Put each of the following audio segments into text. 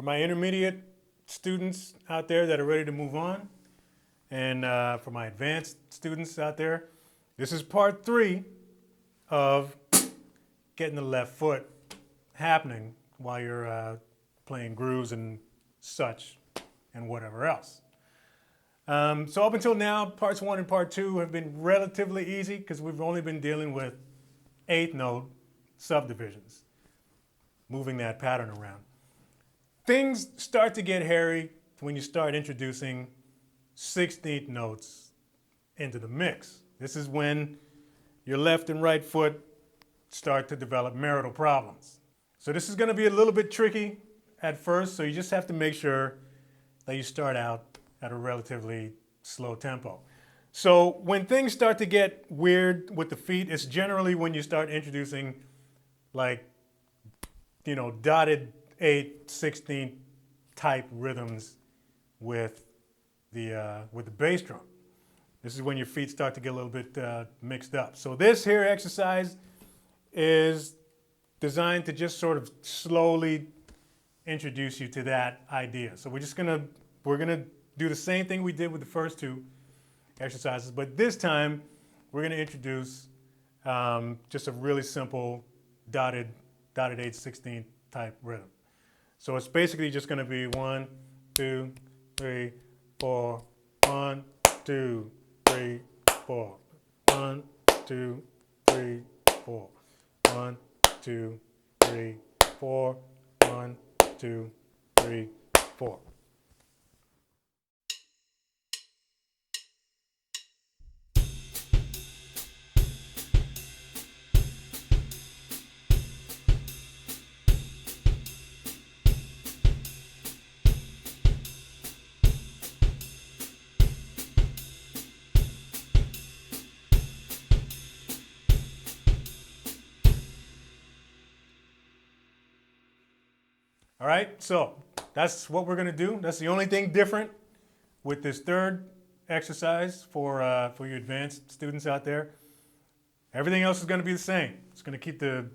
For my intermediate students out there that are ready to move on, and for my advanced students out there, this is part 3 of getting the left foot happening while you're playing grooves and such and whatever else. So up until now, parts 1 and part 2 have been relatively easy because we've only been dealing with 8th note subdivisions, moving that pattern around. Things start to get hairy when you start introducing 16th notes into the mix. This is when your left and right foot start to develop marital problems. So this is going to be a little bit tricky at first, so you just have to make sure that you start out at a relatively slow tempo. So when things start to get weird with the feet, it's generally when you start introducing like, dotted 8, 16 type rhythms with the bass drum. This is when your feet start to get a little bit mixed up. So this here exercise is designed to just sort of slowly introduce you to that idea. So we're gonna do the same thing we did with the first 2 exercises, but this time we're gonna introduce just a really simple dotted 8, 16 type rhythm. So it's basically just gonna be 1, 2, 3, 4, 1, 2, 3, 4, 1, 2, 3, 4, 1, 2, 3, 4, 1, 2, 3, 4. All right, so that's what we're gonna do. That's the only thing different with this 3rd exercise for you advanced students out there. Everything else is gonna be the same. It's gonna keep the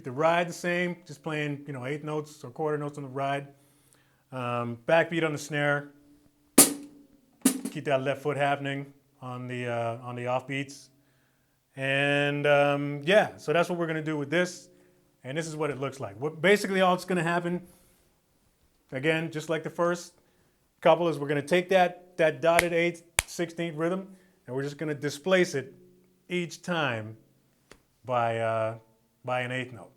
ride the same, just playing 8th notes or quarter notes on the ride. Backbeat on the snare. Keep that left foot happening on the offbeats. And yeah, so that's what we're gonna do with this. And this is what it looks like. Basically all that's going to happen, again, just like the first couple, is we're going to take that dotted 8th, 16th rhythm, and we're just going to displace it each time by an 8th note.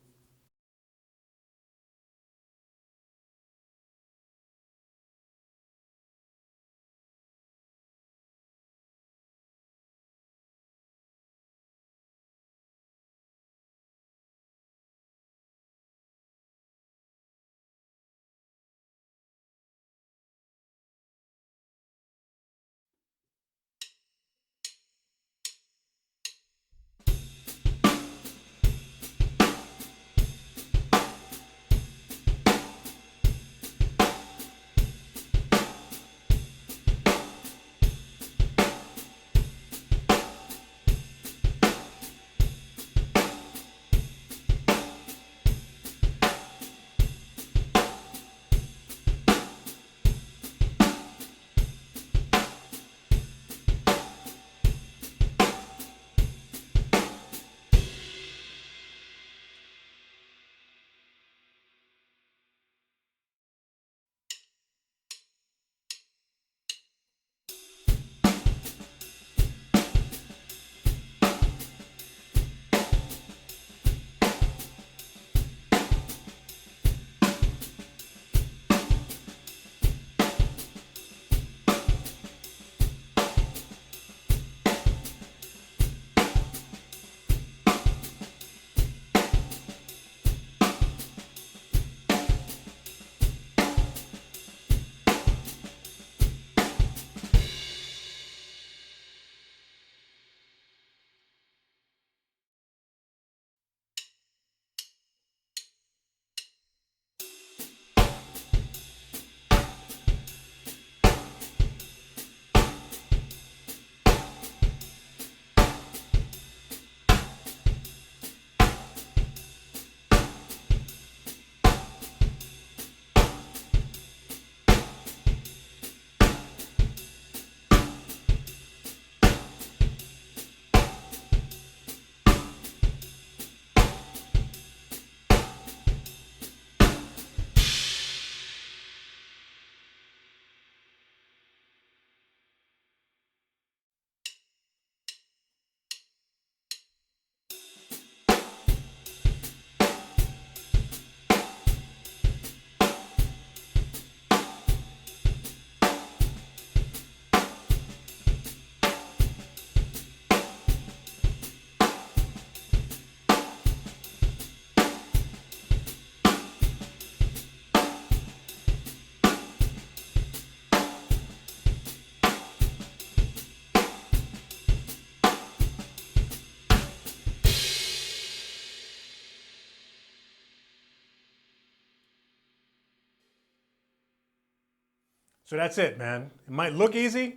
So that's it, man. It might look easy,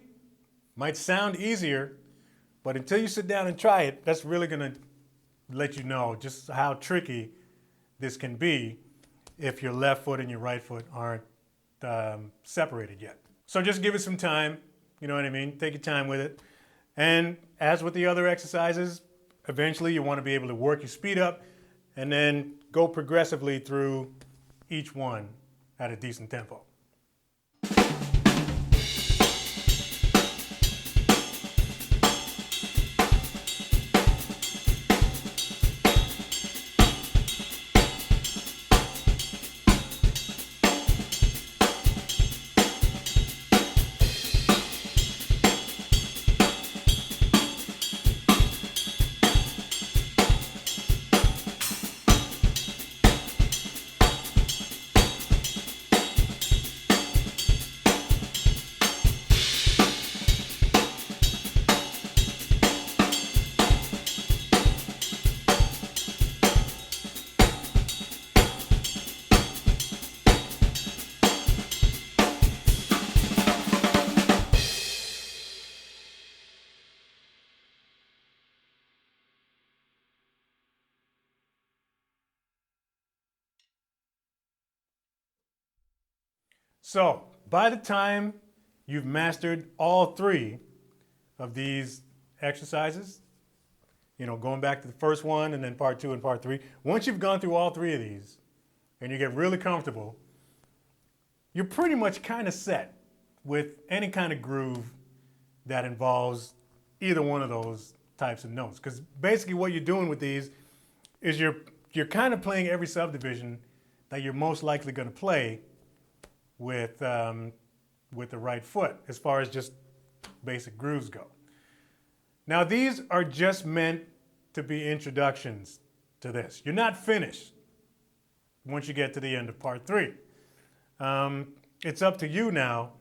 might sound easier, but until you sit down and try it, that's really gonna let you know just how tricky this can be if your left foot and your right foot aren't separated yet. So just give it some time, you know what I mean? Take your time with it. And as with the other exercises, eventually you want to be able to work your speed up and then go progressively through each one at a decent tempo. So by the time you've mastered all three of these exercises, you know, going back to the first one and then part two and part three, once you've gone through all three of these and you get really comfortable, you're pretty much kind of set with any kind of groove that involves either one of those types of notes. Because basically what you're doing with these is you're kind of playing every subdivision that you're most likely going to play with the right foot as far as just basic grooves go. Now these are just meant to be introductions to this. You're not finished once you get to the end of part three. It's up to you now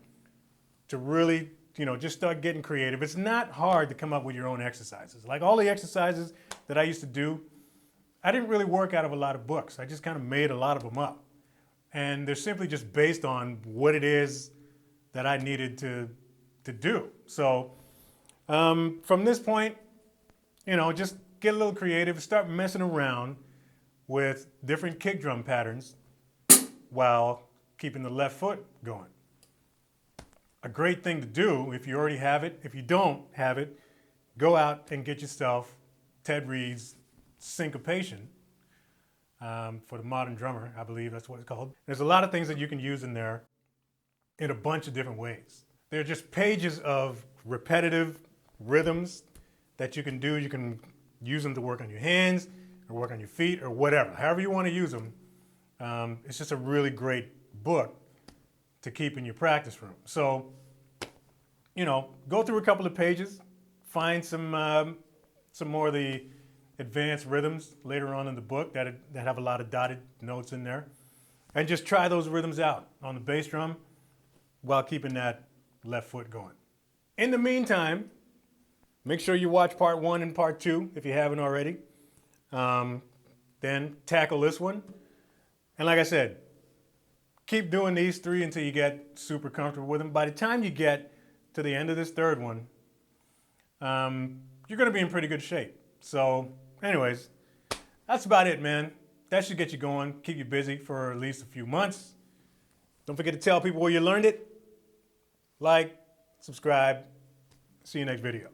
to really, you know, just start getting creative. It's not hard to come up with your own exercises. Like all the exercises that I used to do, I didn't really work out of a lot of books. I just kind of made a lot of them up. And they're simply just based on what it is that I needed to do. So from this point, you know, just get a little creative, start messing around with different kick drum patterns while keeping the left foot going. A great thing to do if you already have it. If you don't have it, go out and get yourself Ted Reed's Syncopation. For the modern drummer, I believe that's what it's called. There's a lot of things that you can use in there in a bunch of different ways. They're just pages of repetitive rhythms that you can do. You can use them to work on your hands or work on your feet or whatever. However you want to use them. It's just a really great book to keep in your practice room. So, you know, go through a couple of pages, find some more of the advanced rhythms later on in the book that have a lot of dotted notes in there. And just try those rhythms out on the bass drum while keeping that left foot going. In the meantime, make sure you watch part one and part two if you haven't already. Then tackle this one. And like I said, keep doing these three until you get super comfortable with them. By the time you get to the end of this third one, you're going to be in pretty good shape. So anyways, that's about it, man. That should get you going, keep you busy for at least a few months. Don't forget to tell people where you learned it. Like, subscribe. See you next video.